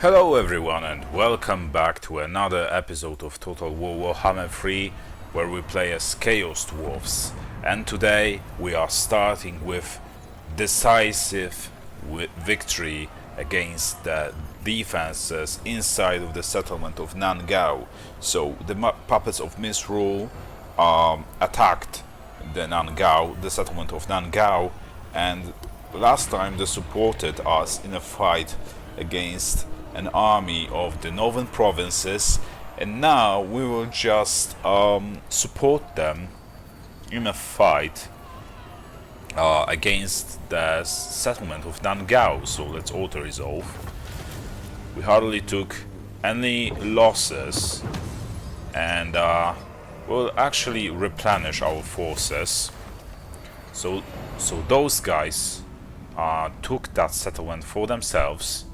Hello everyone and welcome back to another episode of Total War Warhammer 3 where we play as Chaos Dwarfs, and today we are starting with decisive victory against the defenses inside of the settlement of Nangao. So the puppets of Misrule attacked the settlement of Nangao, and last time they supported us in a fight against an army of the northern provinces, and now we will just support them in a fight against the settlement of Nangao. So let's auto-resolve. We hardly took any losses, and we'll actually replenish our forces. So those guys took that settlement for themselves,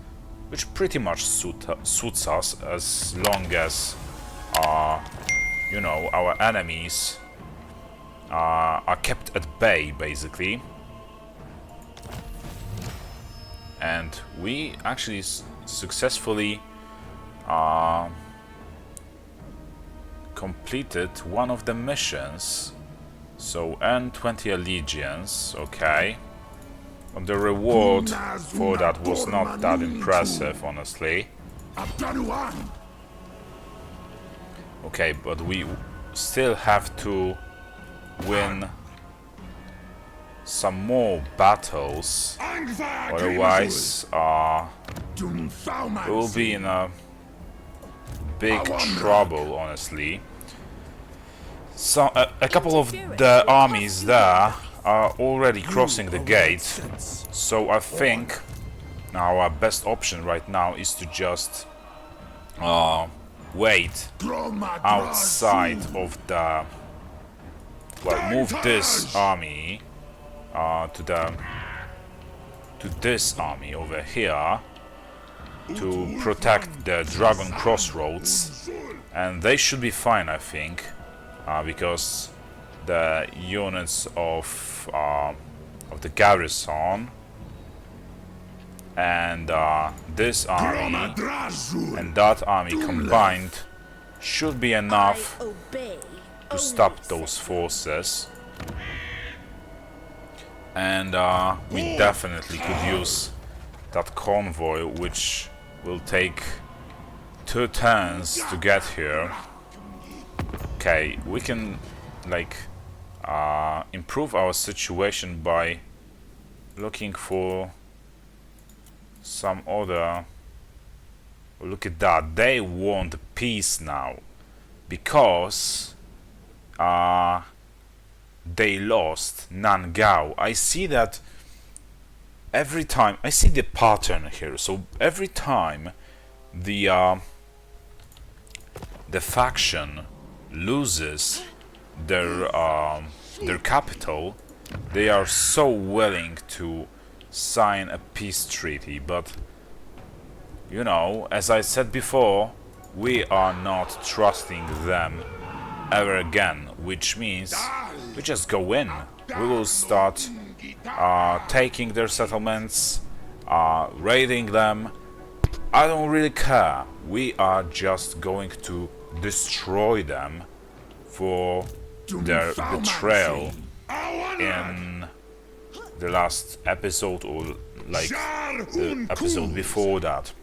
which pretty much suits us as long as our enemies are kept at bay, basically. And we actually successfully completed one of the missions. So earn 20 allegiance, okay. The reward for that was not that impressive, honestly. Okay, but we still have to win some more battles, otherwise we will be in a big trouble, honestly. So a couple of the armies there are already crossing the gate, so I think our best option right now is to just wait outside of the... well, move this army to this army over here to protect the Dragon Crossroads, and they should be fine, I think, because the units of the garrison and this army and that army combined should be enough to stop those forces. And we definitely could use that convoy, which will take 2 turns to get here. Okay, we can improve our situation by looking for some other... Look at that, they want peace now because they lost Nangao. I see that every time. I see the pattern here. So every time the faction loses their capital, they are so willing to sign a peace treaty. But you know, as I said before, we are not trusting them ever again, which means we just go in. We will start taking their settlements, raiding them. I don't really care. We are just going to destroy them for their betrayal in the last episode, or the episode before that.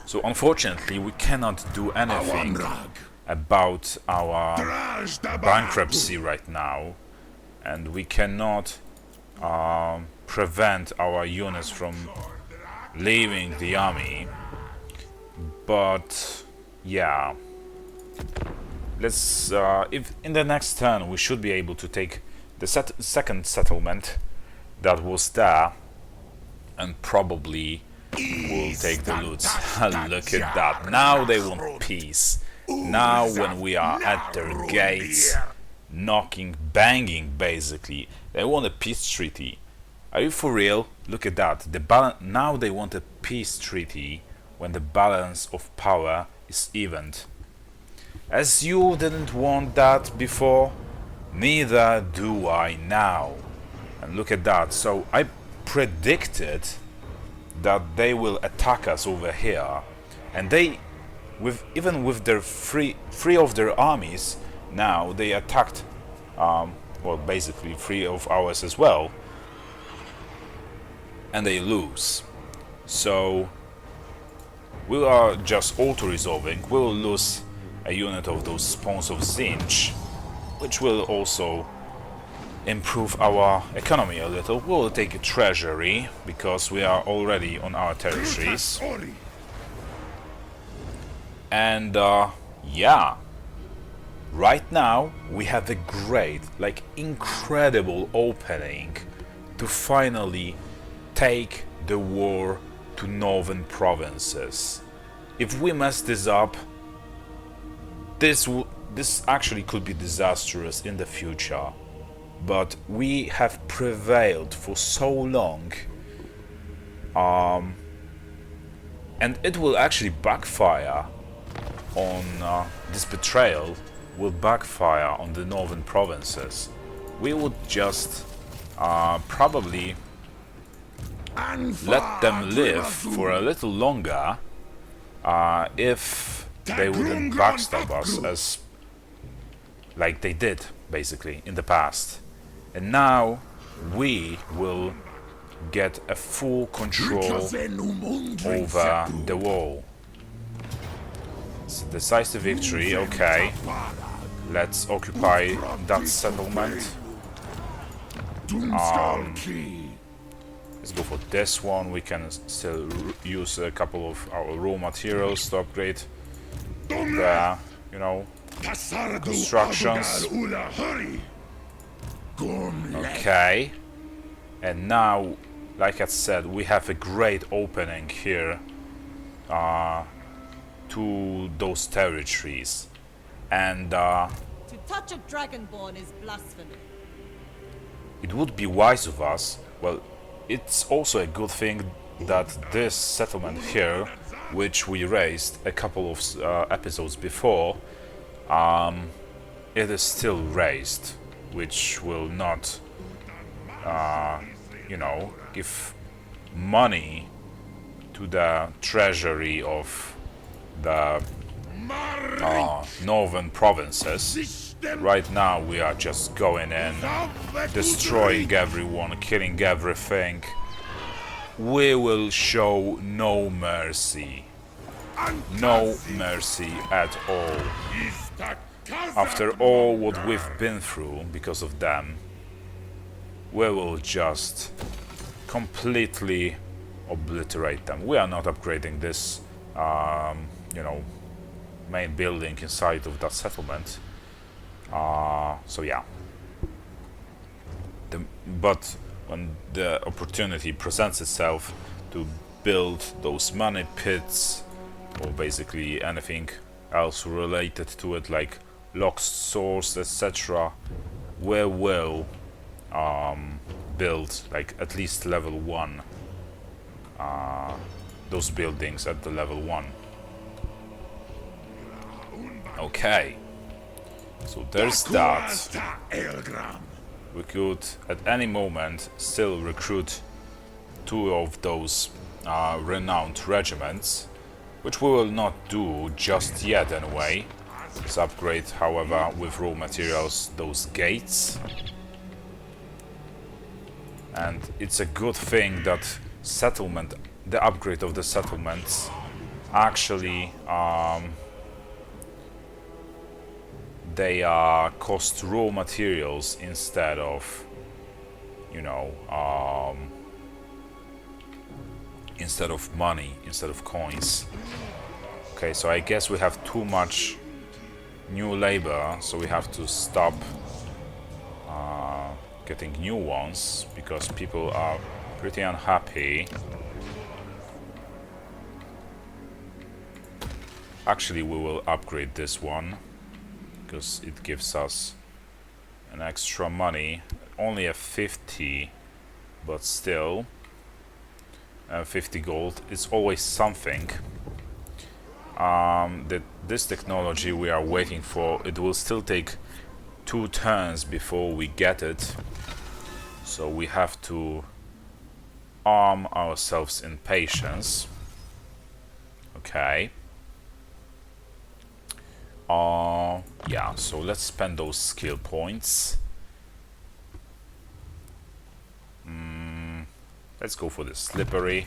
So unfortunately we cannot do anything about our bankruptcy right now, and we cannot prevent our units from leaving the army. But yeah, let's if in the next turn we should be able to take the second settlement that was there, and probably we'll take the loot. Look at that, now they want peace. Now when we are at their gates, knocking, banging, basically, they want a peace treaty. Are you for real? Look at that. Now they want a peace treaty when the balance of power is evened. As you didn't want that before, neither do I now. And look at that. So I predicted that they will attack us over here, and they, even with their three of their armies, now they attacked, well, basically 3 of ours as well, and they lose. So we are just auto-resolving. We'll lose a unit of those spawns of Zinj, which will also improve our economy a little. We'll take a treasury, because we are already on our territories. And yeah, right now we have a great, like incredible opening to finally take the war to northern provinces. If we mess this up, this actually could be disastrous in the future. But we have prevailed for so long, and it will actually backfire on this betrayal will backfire on the northern provinces. We would just probably let them live for a little longer if they wouldn't backstab us as like they did basically in the past. And now we will get a full control over the wall. It's a decisive victory, okay. Let's occupy that settlement. Let's go for this one. We can still use a couple of our raw materials to upgrade the, you know, constructions. Okay. And now, like I said, we have a great opening here to those territories. And to touch a dragonborn is blasphemy. It would be wise of us, well, it's also a good thing that this settlement here, which we raised a couple of episodes before, it is still raised, which will not, you know, give money to the treasury of the northern provinces. Right now we are just going in, destroying everyone, killing everything. We will show no mercy. No mercy at all. After all what we've been through because of them, we will just completely obliterate them. We are not upgrading this, you know, main building inside of that settlement. So yeah. But when the opportunity presents itself to build those money pits, or basically anything else related to it, like locked source, etc., we will build like at least level 1 those buildings at the level 1. Okay, so there's that. We could at any moment still recruit 2 of those renowned regiments, which we will not do just yet anyway. Let's upgrade, however, with raw materials those gates. And it's a good thing that the upgrade of the settlements actually they cost raw materials instead of, you know, instead of money, instead of coins. Okay, so I guess we have too much new labor, so we have to stop getting new ones because people are pretty unhappy. Actually, we will upgrade this one because it gives us an extra money, only a 50, but still 50 gold is always something. This technology we are waiting for, it will still take 2 turns before we get it, so we have to arm ourselves in patience. Okay. Yeah, so let's spend those skill points. Let's go for the slippery.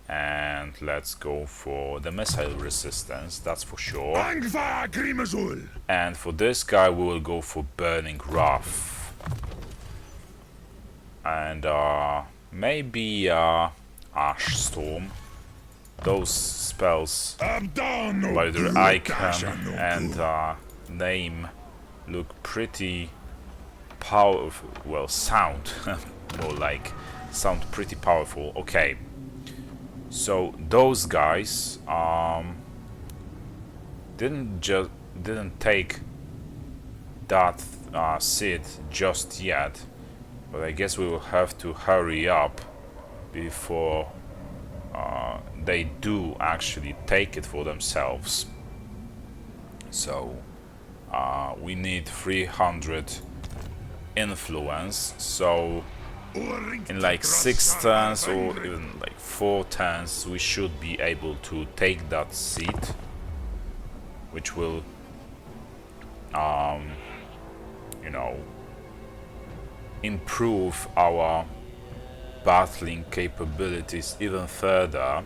And let's go for the missile resistance, that's for sure. And for this guy we will go for Burning Wrath. And maybe Ash Storm. Those spells by their icon and name look pretty powerful. Well, sound more like sound pretty powerful. Okay, so those guys didn't take that seed just yet, but I guess we will have to hurry up before they do actually take it for themselves. So we need 300 influence, so in like 6 turns or even like 4 turns we should be able to take that seat, which will you know, improve our battling capabilities even further.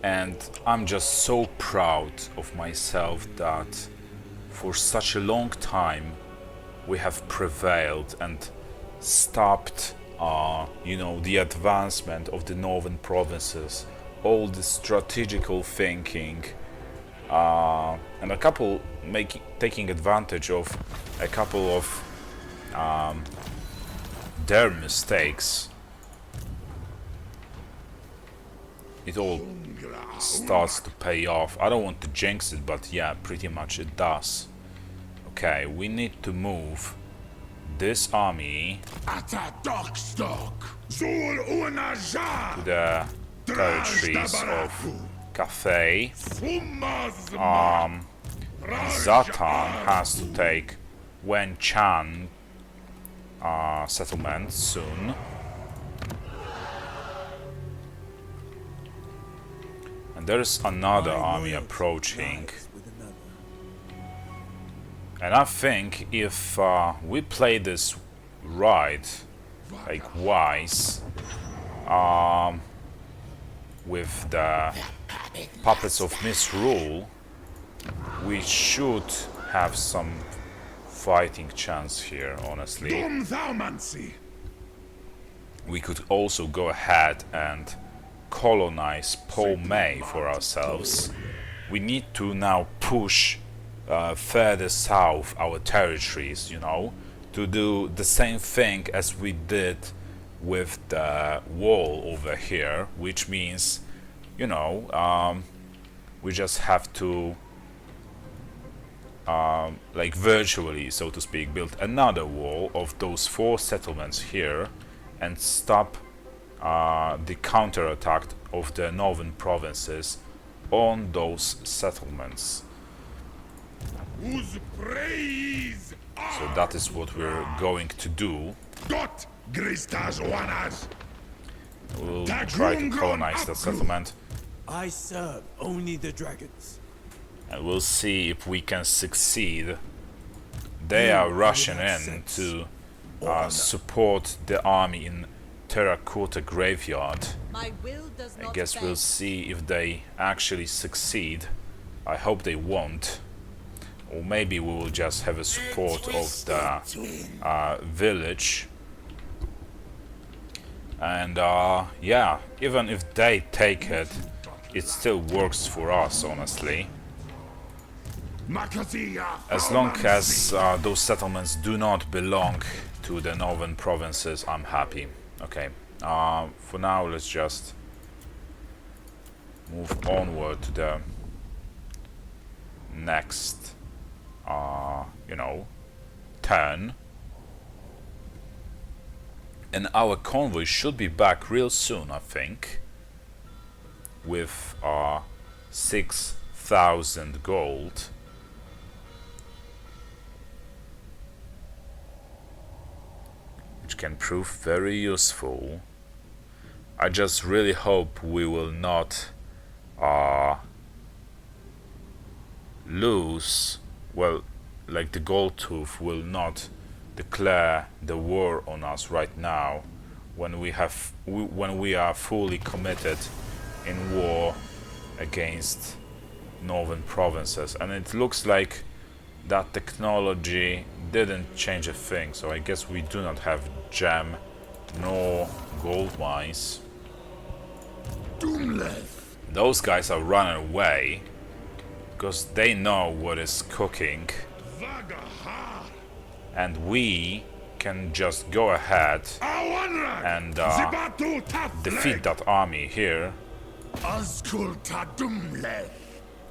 And I'm just so proud of myself that for such a long time we have prevailed and stopped you know, the advancement of the northern provinces, all the strategical thinking, and a couple taking advantage of a couple of their mistakes. It all starts to pay off. I don't want to jinx it, but yeah, pretty much it does. Okay, we need to move this army to the territories of Cathay. Zatan has to take Wen Chan settlement soon. And there's another army approaching. And I think if we play this right, like wise, with the puppets of misrule, we should have some fighting chance here, honestly. We could also go ahead and colonize Po Mei for ourselves. We need to now push further south our territories, you know, to do the same thing as we did with the wall over here, which means, you know, we just have to like virtually, so to speak, build another wall of those 4 settlements here and stop the counterattack of the northern provinces on those settlements. So that is what we're going to do. We'll try to colonize that settlement. I serve only the dragons. And we'll see if we can succeed. They are rushing in to support the army in Terracotta Graveyard. My will does I not guess we'll bend. see if they actually succeed. I hope they won't. Or maybe we will just have a support of the village. And yeah, even if they take it, it still works for us, honestly. As long as those settlements do not belong to the northern provinces, I'm happy. Okay, for now let's just move onward to the next, you know, turn. And our convoy should be back real soon, I think, with 6 1,000 gold. Which can prove very useful. I just really hope we will not lose, well, like the Gold Tooth will not declare the war on us right now when we are fully committed in war against northern provinces. And it looks like that technology didn't change a thing, so I guess we do not have gem nor gold mines. Those guys are running away because they know what is cooking, and we can just go ahead and defeat that army here.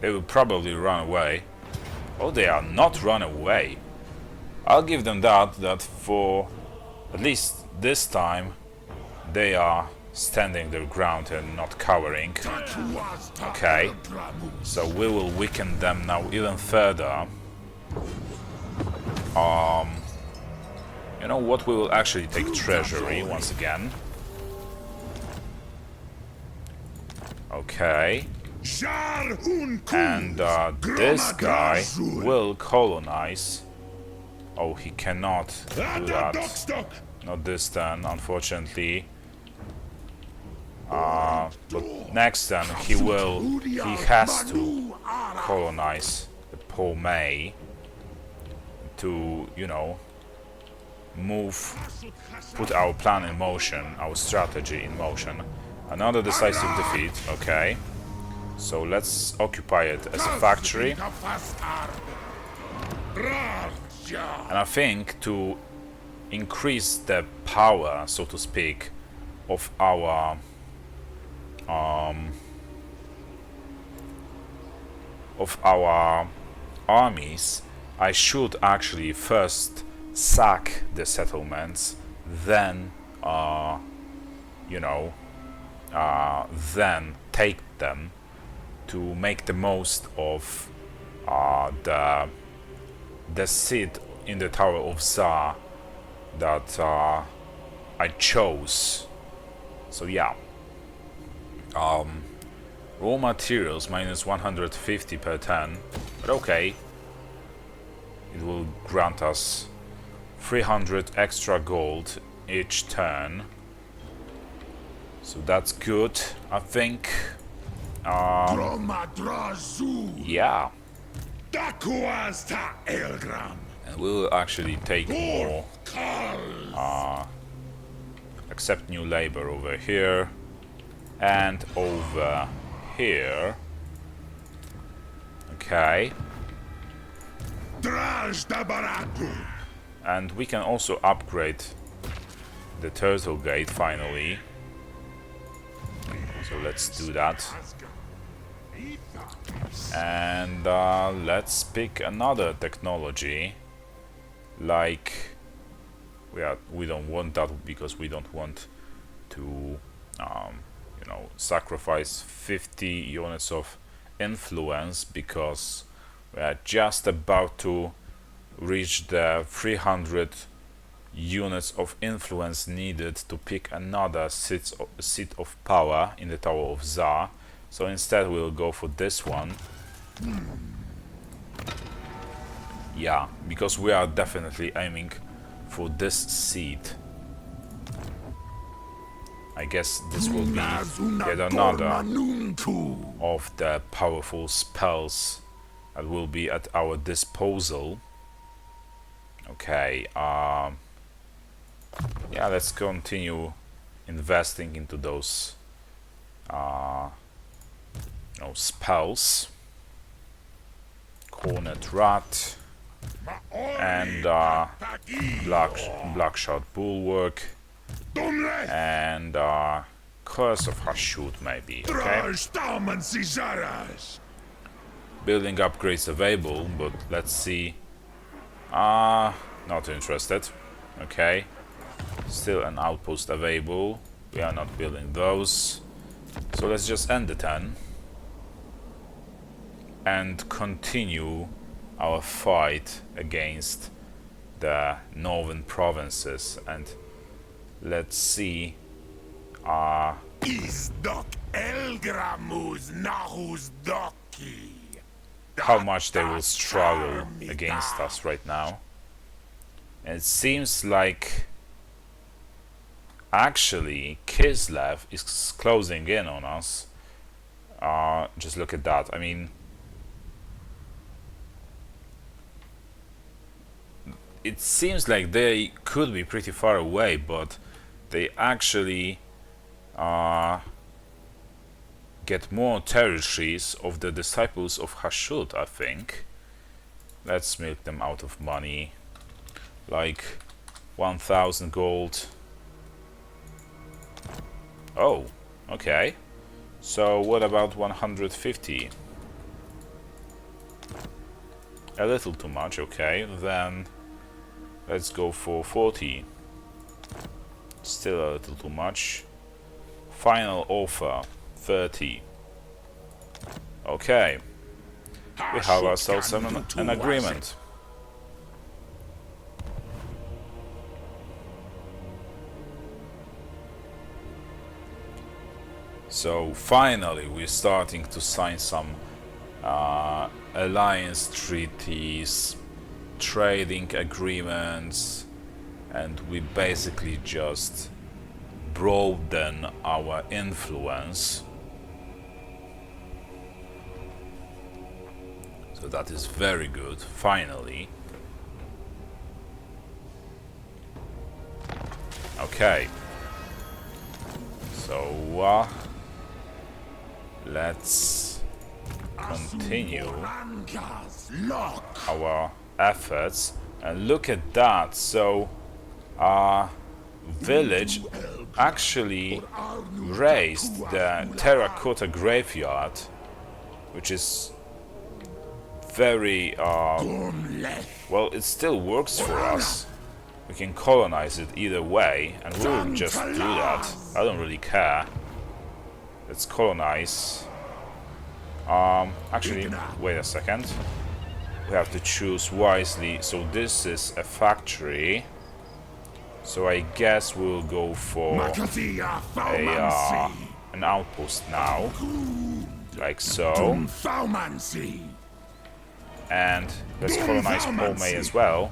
They will probably run away. Oh, they are not run away. I'll give them that for at least this time they are standing their ground and not cowering. Okay, so we will weaken them now even further. You know what, we will actually take treasury once again. Okay. And this guy will colonize. Oh, he cannot do that. Not this turn, unfortunately. But next turn he has to colonize the poor May to, you know, put our plan in motion, our strategy in motion. Another decisive defeat, okay. So let's occupy it as a factory. And I think to increase the power, so to speak, of our armies, I should actually first sack the settlements, then then take them to make the most of the seat in the Tower of Za that I chose. So yeah, raw materials minus 150 per turn, but okay, it will grant us 300 extra gold each turn, so that's good, I think. Yeah. And we will actually take more, accept new labor over here and over here. Okay. And we can also upgrade the Turtle Gate finally. So let's do that. And let's pick another technology. Like, we don't want that because we don't want to, sacrifice 50 units of influence, because we are just about to reach the 300 units of influence needed to pick another seat of power in the Tower of Za. So instead we'll go for this one. Yeah, because we are definitely aiming for this seat. I guess this will be yet another of the powerful spells that will be at our disposal. Okay, yeah, let's continue investing into those spells. Cornet Rat and Blackshot Bulwark and Curse of Hashut maybe, okay? Building upgrades available, but let's see. Not interested. Okay. Still an outpost available. We are not building those. So let's just end the turn. and continue our fight against the northern provinces. And let's see how much they will struggle against us right now. And it seems like actually Kislev is closing in on us. Just look at that. I mean, it seems like they could be pretty far away, but they actually get more territories of the disciples of Hashut, I think. Let's milk them out of money, like 1,000 gold. Oh, okay. So what about 150? A little too much, okay. Then let's go for 40. Still a little too much. Final offer, 30. Okay. We have ourselves an agreement. So finally we're starting to sign some alliance treaties, trading agreements, and we basically just broaden our influence. So that is very good, finally. Okay. So let's continue our efforts and look at that. So our village actually raised the terracotta graveyard, which is very well, it still works for us. We can colonize it either way, and we'll just do that. I don't really care. Let's colonize. Actually, wait a second. We have to choose wisely. So this is a factory. So I guess we'll go for an outpost now, like so. And let's colonize Polmay as well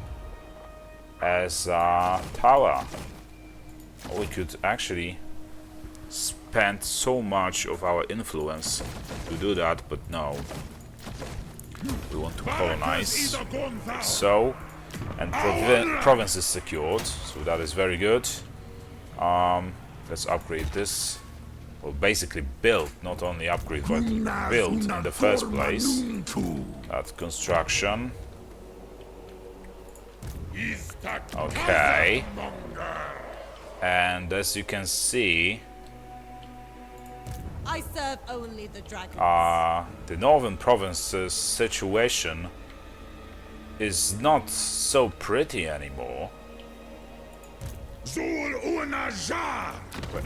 as a tower. We could actually spend so much of our influence to do that, but no. We want to colonize, like so. And province is secured, so that is very good. Let's upgrade this. Well, basically build, not only upgrade, but build in the first place. That construction. Okay. And as you can see, I serve only the dragons. the northern province's situation is not so pretty anymore.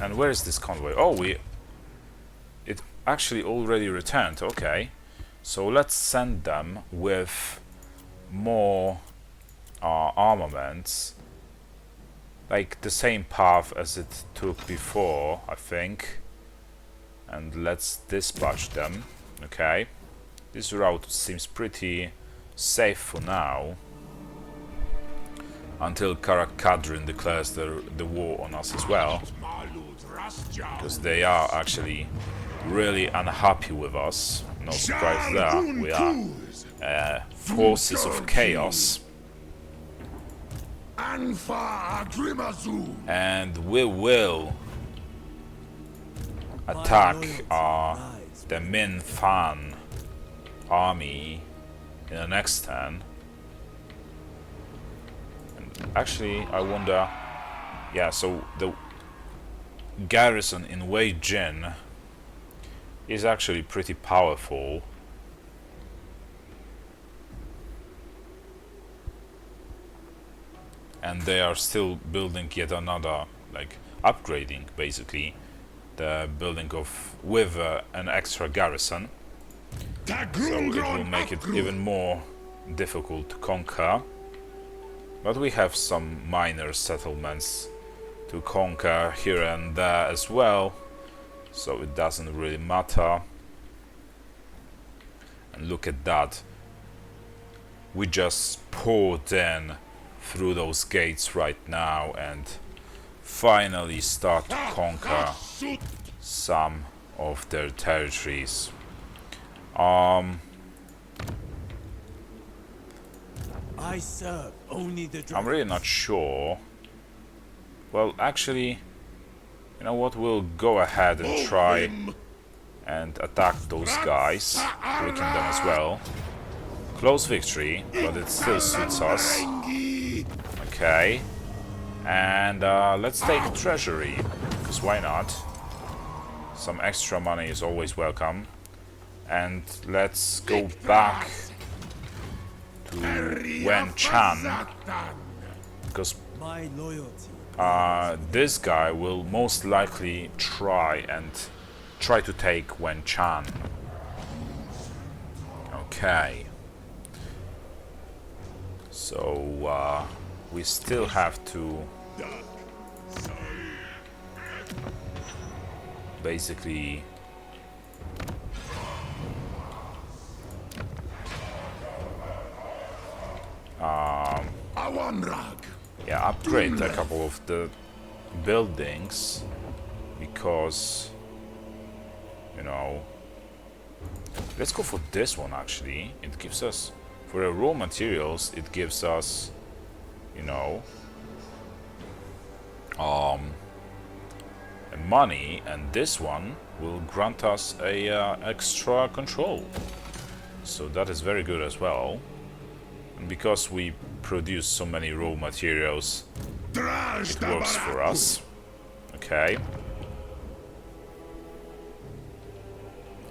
And where is this convoy? Oh, it actually already returned. Okay, so let's send them with more armaments, like the same path as it took before, I think. And let's dispatch them. Okay, this route seems pretty safe for now, until Karakadrin declares the war on us as well, because they are actually really unhappy with us. No surprise there. We are forces of chaos, and we will attack the Min Fan army in the next turn. And actually, I wonder. Yeah, so the garrison in Wei Jin is actually pretty powerful. And they are still building yet another, like, upgrading basically the building of with an extra garrison. so it will make it even more difficult to conquer. But we have some minor settlements to conquer here and there as well, so it doesn't really matter. And look at that. We just poured in through those gates right now and finally start to conquer some of their territories. I serve only the dragons. I'm really not sure. Well, actually, you know what? We'll go ahead and try and attack those guys, weaken them as well. Close victory, but it still suits us. Okay. And let's take treasury, because why not? Some extra money is always welcome. And let's go back to Wen Chan, because My loyalty. this guy will most likely try to take Wen Chan. Okay. So we still have to basically upgrade a couple of the buildings, because, you know, let's go for this one actually. It gives us, for the raw materials, it gives us, you know, money, and this one will grant us a extra control. So that is very good as well. And because we produce so many raw materials, it works for us. Okay.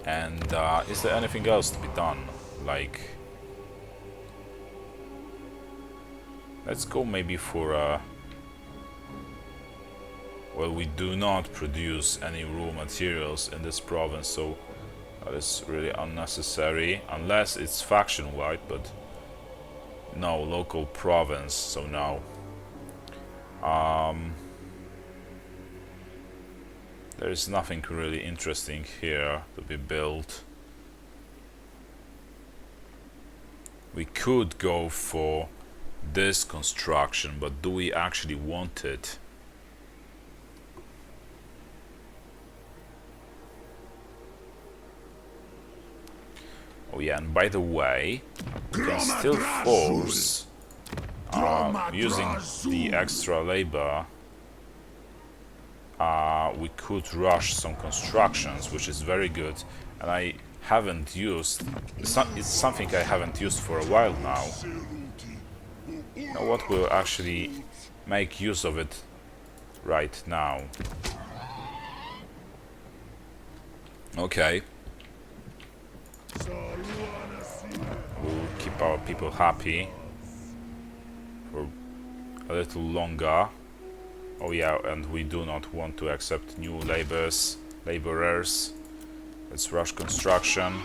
And is there anything else to be done? Like, let's go maybe for well, we do not produce any raw materials in this province, so that is really unnecessary, unless it's faction-wide, but no, local province, so no. There is nothing really interesting here to be built. We could go for this construction, but do we actually want it? Oh yeah, and by the way, we can still force, using the extra labor, we could rush some constructions, which is very good, and I haven't used, it's something I haven't used for a while now. You know what, we'll actually make use of it right now. Okay. We'll keep our people happy for a little longer. Oh yeah, and we do not want to accept new laborers. Let's rush construction.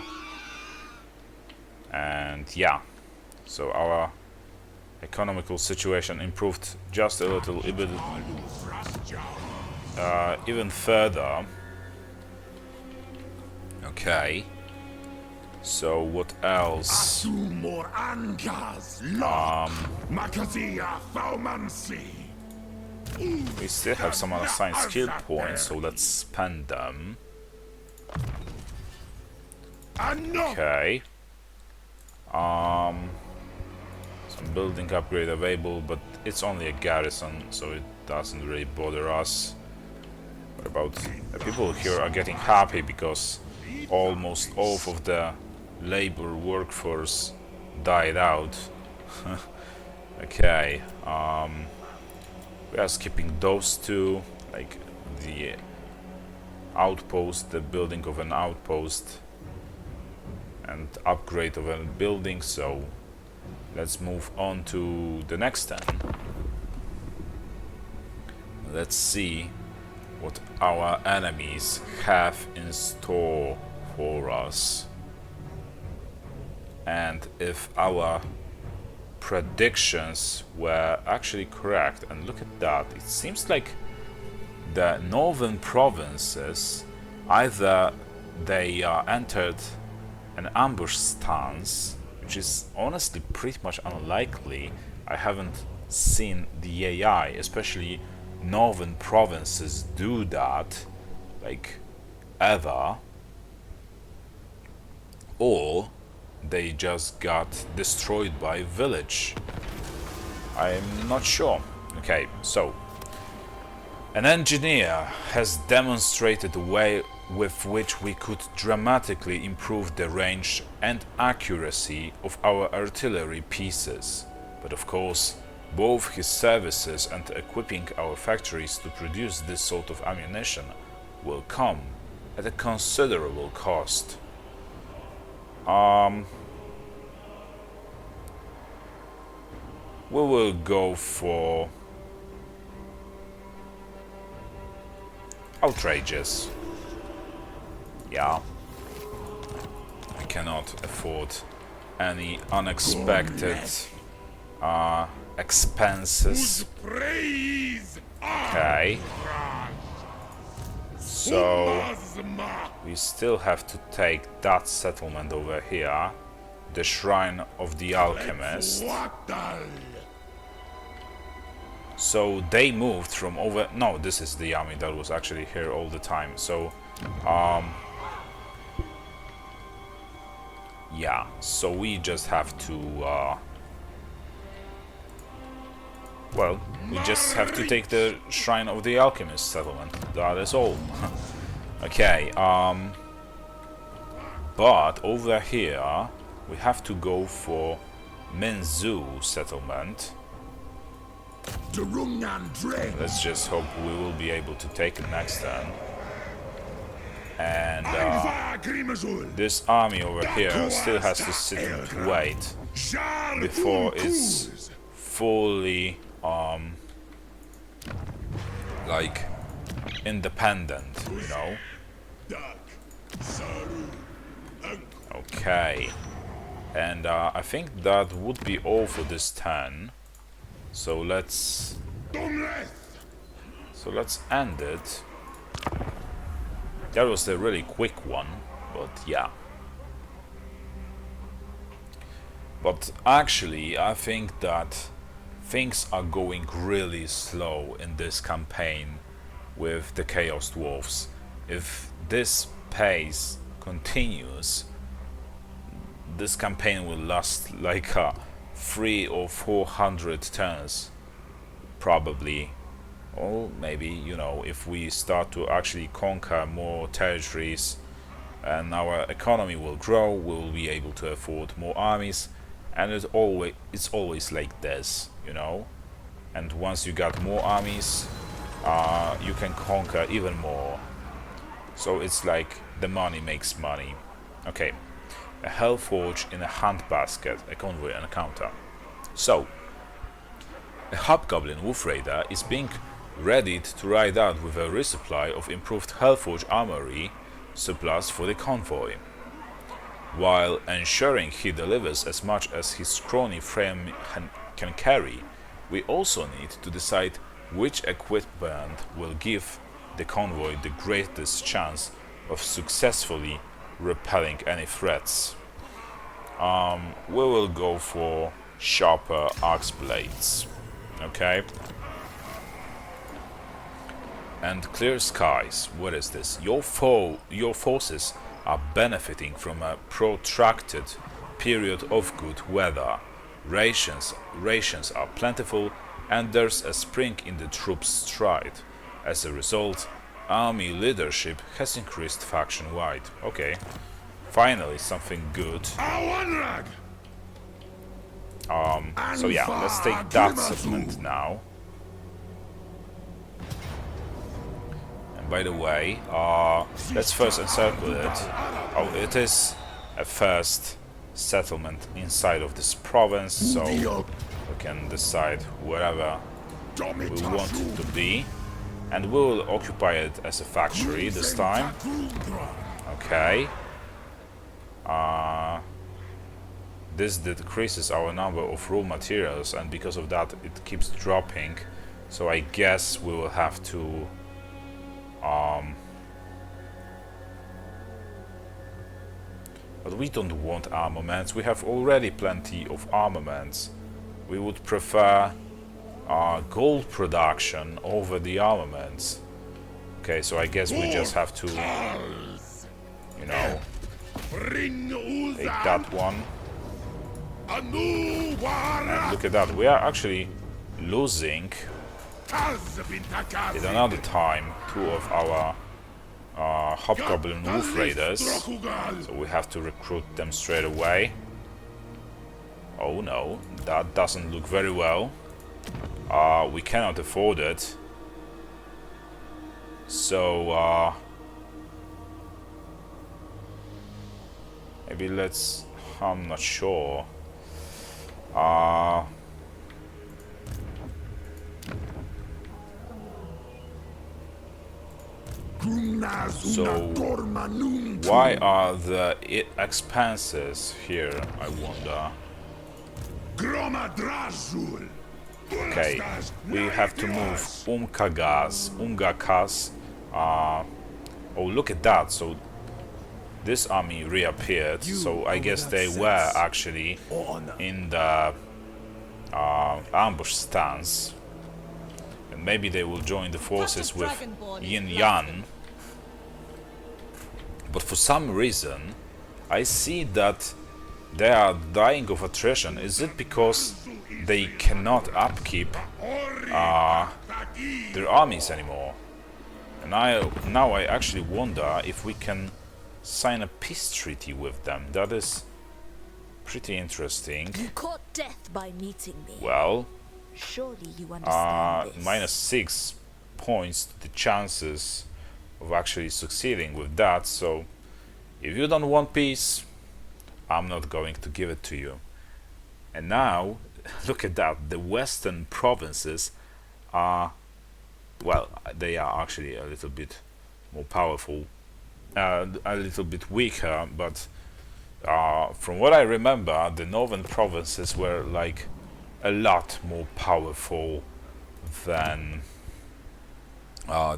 And yeah, so our economical situation improved just a little bit, even further. Okay. So what else? We still have some unassigned skill points, so let's spend them. Okay. Some building upgrade available, but it's only a garrison, so it doesn't really bother us. What about the people here are getting happy because almost all of the labor workforce died out. Okay, we are skipping those two, like the outpost, the building of an outpost and upgrade of a building, so let's move on to the next 10. Let's see what our enemies have in store for us. and if our predictions were actually correct. And look at that, it seems like the northern provinces, either they entered an ambush stance, which is honestly pretty much unlikely. I haven't seen the AI, especially northern provinces, do that, like, ever. Or they just got destroyed by village. I'm not sure. Okay, so an engineer has demonstrated a way with which we could dramatically improve the range and accuracy of our artillery pieces. But of course, both his services and equipping our factories to produce this sort of ammunition will come at a considerable cost. We will go for outrageous. Yeah, I cannot afford any unexpected expenses. Okay, so we still have to take that settlement over here, the Shrine of the Alchemist. So they moved from over... No, this is the army that was actually here all the time. So, yeah, so we just have to... well, we just have to take the Shrine of the Alchemist settlement. That is all. Okay, but over here we have to go for Minzu settlement. Let's just hope we will be able to take it next turn. And this army over here still has to sit and wait before it's fully like independent, you know. Okay, and I think that would be all for this turn. So let's end it. That was a really quick one, but yeah. But actually, I think that things are going really slow in this campaign with the Chaos Dwarfs. If this pace continues, this campaign will last like 300 or 400 turns, probably. Or maybe, you know, if we start to actually conquer more territories and our economy will grow, we will be able to afford more armies, and it's always like this, you know. And once you got more armies, you can conquer even more. So it's like the money makes money. Okay, a Hellforge in a handbasket, a convoy encounter. So, a Hobgoblin Wolf Raider is being readied to ride out with a resupply of improved Hellforge armory surplus for the convoy. While ensuring he delivers as much as his scrawny frame can carry, we also need to decide which equipment will give the convoy the greatest chance of successfully repelling any threats. We will go for sharper axe blades. Okay. And clear skies. What is this? Your forces are benefiting from a protracted period of good weather. Rations are plentiful, and there's a spring in the troops' stride. As a result, army leadership has increased faction-wide. Okay, finally something good. So yeah, let's take that settlement now. And by the way, let's first encircle it. Oh, it is a first settlement inside of this province, so we can decide wherever we want it to be. And we will occupy it as a factory this time. Okay. this decreases our number of raw materials, and because of that it keeps dropping. So I guess we will have to but we don't want armaments. We have already plenty of armaments. We would prefer gold production over the armaments. Okay, so I guess we just have to, you know, take that one. And look at that, we are actually losing at another time 2 of our Hobgoblin Wolf Raiders, so we have to recruit them straight away. Oh no, that doesn't look very well. We cannot afford it. So maybe let's... I'm not sure. So why are the expenses here, I wonder? Okay, we have to move Umgakas. Oh, look at that. So this army reappeared. So I guess they were actually in the ambush stance. And maybe they will join the forces with Yin Yan. But for some reason, I see that they are dying of attrition. Is it because they cannot upkeep their armies anymore? And now I actually wonder if we can sign a peace treaty with them. That is pretty interesting. You caught death by meeting me. Well, surely you understand this. -6 points to the chances of actually succeeding with that. So if you don't want peace, I'm not going to give it to you. And now look at that, the western provinces are, well, they are actually a little bit more powerful, a little bit weaker, but from what I remember, the northern provinces were like a lot more powerful than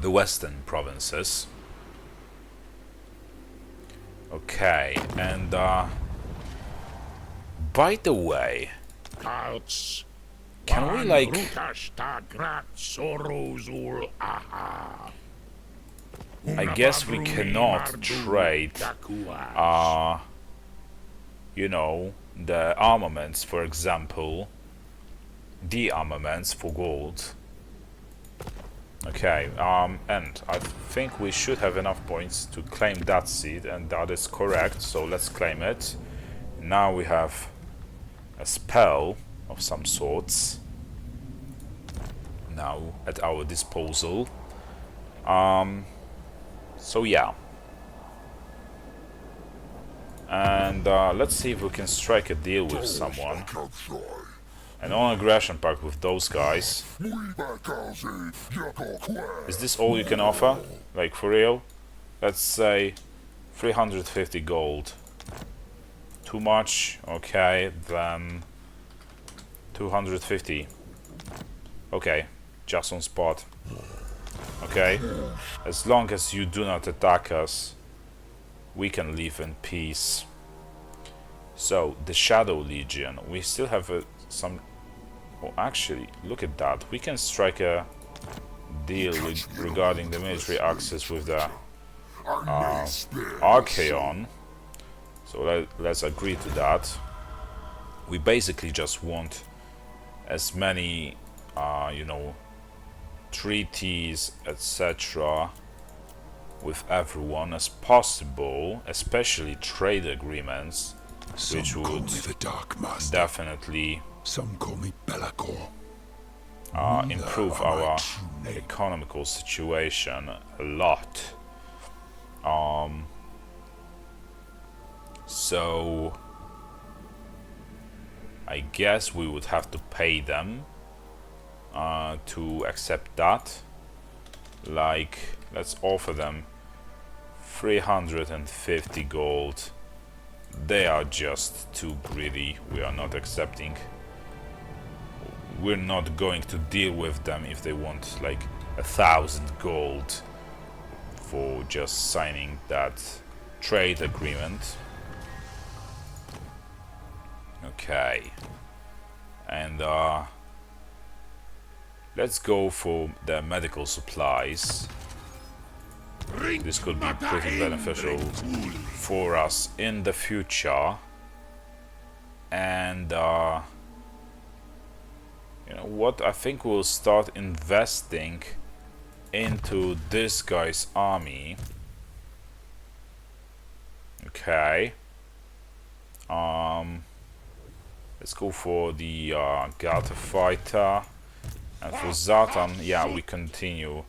the western provinces. Okay, and by the way, can we like I guess we cannot trade you know, the armaments, for example, the armaments for gold. Okay, and I think we should have enough points to claim that seed, and that is correct, so let's claim it. Now we have a spell of some sorts now at our disposal. So yeah. And let's see if we can strike a deal with someone. A non-aggression pact with those guys. Is this all you can offer? Like, for real? Let's say 350 gold. Too much? Okay, then 250. Okay, just on spot. Okay, as long as you do not attack us, we can live in peace. So, the Shadow Legion. We still have some... Oh, actually, look at that. We can strike a deal regarding the military access with the Archaeon. So let's agree to that. We basically just want as many, you know, treaties, etc. with everyone as possible, especially trade agreements, which would definitely some call me Belacor. improve our economical situation a lot. So I guess we would have to pay them to accept that. Like, let's offer them 350 gold they are just too greedy. We are not accepting. We're not going to deal with them if they want like 1,000 gold for just signing that trade agreement. Okay. And let's go for the medical supplies. This could be pretty beneficial for us in the future. And you know what? I think we'll start investing into this guy's army. Okay. Let's go for the Cathay fighter. And for Zatan, yeah, we continue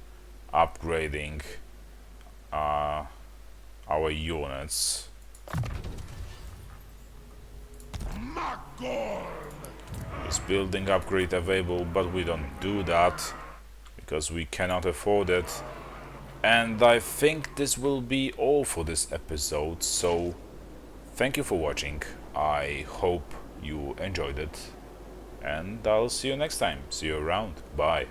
upgrading our units. Is building upgrade available, but we don't do that because we cannot afford it. And I think this will be all for this episode, so thank you for watching. I hope you enjoyed it, and I'll see you next time. See you around. Bye.